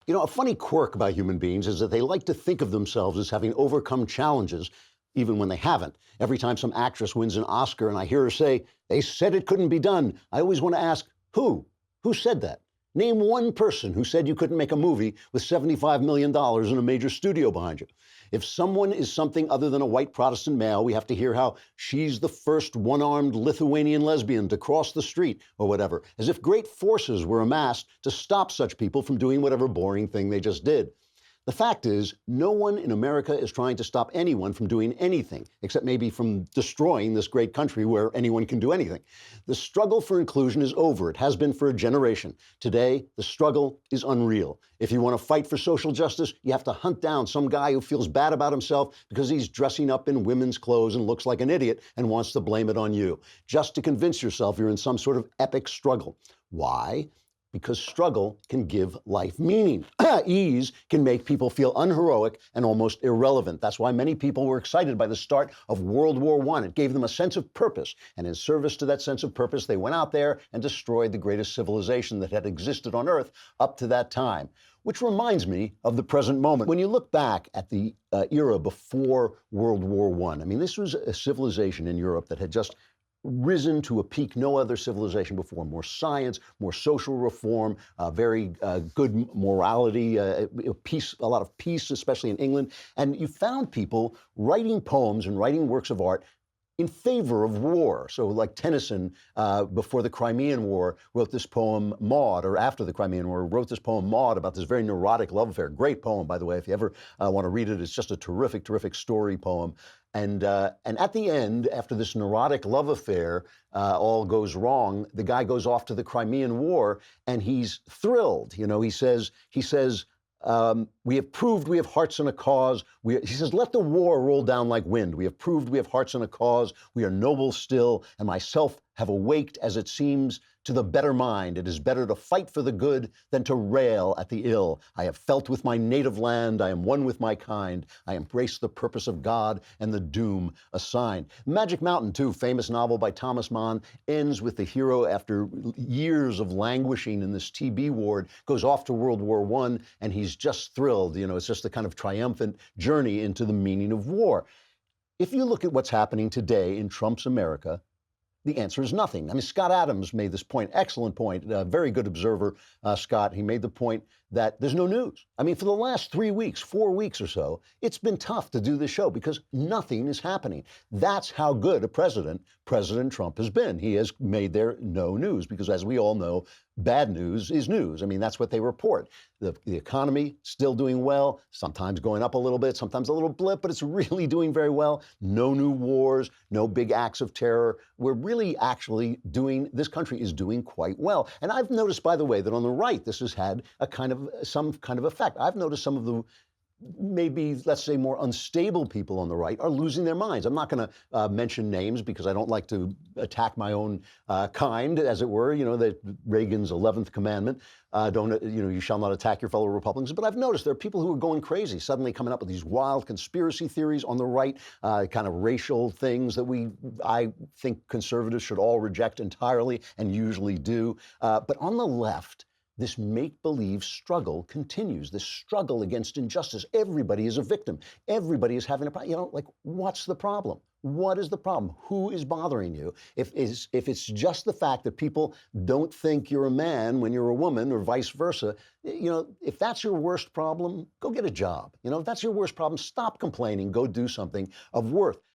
You know, a funny quirk about human beings is that they like to think of themselves as having overcome challenges, even when they haven't. Every time some actress wins an Oscar and I hear her say, they said it couldn't be done, I always want to ask, who? Who said that? Name one person who said you couldn't make a movie with $75 million and a major studio behind you. If someone is something other than a white Protestant male, we have to hear how she's the first one-armed Lithuanian lesbian to cross the street or whatever, as if great forces were amassed to stop such people from doing whatever boring thing they just did. The fact is, no one in America is trying to stop anyone from doing anything, except maybe from destroying this great country where anyone can do anything. The struggle for inclusion is over. It has been for a generation. Today, the struggle is unreal. If you want to fight for social justice, you have to hunt down some guy who feels bad about himself because he's dressing up in women's clothes and looks like an idiot and wants to blame it on you, just to convince yourself you're in some sort of epic struggle. Why? Because struggle can give life meaning. Ease can make people feel unheroic and almost irrelevant. That's why many people were excited by the start of World War I. It gave them a sense of purpose. And in service to that sense of purpose, they went out there and destroyed the greatest civilization that had existed on Earth up to that time. Which reminds me of the present moment. When you look back at the era before World War I mean, this was a civilization in Europe that had just risen to a peak no other civilization before. More science, more social reform, very good morality, peace, a lot of peace, especially in England. And you found people writing poems and writing works of art in favor of war. So like Tennyson, before the Crimean War, wrote this poem, Maud, or after the Crimean War, wrote this poem, Maud, about this very neurotic love affair. Great poem, by the way. If you ever want to read it, it's just a terrific, terrific story poem. And at the end, after this neurotic love affair all goes wrong, the guy goes off to the Crimean War, and he's thrilled. You know, he says, we have proved we have hearts and a cause. He says, let the war roll down like wind. We have proved we have hearts and a cause. We are noble still, and myself have awaked, as it seems, to the better mind. It is better to fight for the good than to rail at the ill. I have felt with my native land. I am one with my kind. I embrace the purpose of God and the doom assigned. Magic Mountain, too, famous novel by Thomas Mann, ends with the hero, after years of languishing in this TB ward, goes off to World War I, and he's just thrilled. You know, it's just a kind of triumphant journey into the meaning of war. If you look at what's happening today in Trump's America, the answer is nothing. I mean, Scott Adams made this point, excellent point, very good observer, Scott. He made the point that there's no news. I mean, for the last 3 weeks, 4 weeks or so, it's been tough to do this show because nothing is happening. That's how good a president President Trump has been. He has made there no news because, as we all know, bad news is news. I mean, that's what they report. The economy still doing well, sometimes going up a little bit, sometimes a little blip, but it's really doing very well. No new wars, no big acts of terror. We're really actually this country is doing quite well. And I've noticed, by the way, that on the right, this has had some kind of effect. I've noticed some of the maybe, let's say, more unstable people on the right are losing their minds. I'm not going to mention names because I don't like to attack my own kind, as it were. You know, that Reagan's 11th commandment, you shall not attack your fellow Republicans. But I've noticed there are people who are going crazy, suddenly coming up with these wild conspiracy theories on the right, kind of racial things that I think conservatives should all reject entirely and usually do. But on the left, this make-believe struggle continues, this struggle against injustice. Everybody is a victim. Everybody is having a problem. You know, like, what's the problem? What is the problem? Who is bothering you? If it's just the fact that people don't think you're a man when you're a woman or vice versa, you know, if that's your worst problem, go get a job. You know, if that's your worst problem, stop complaining, go do something of worth.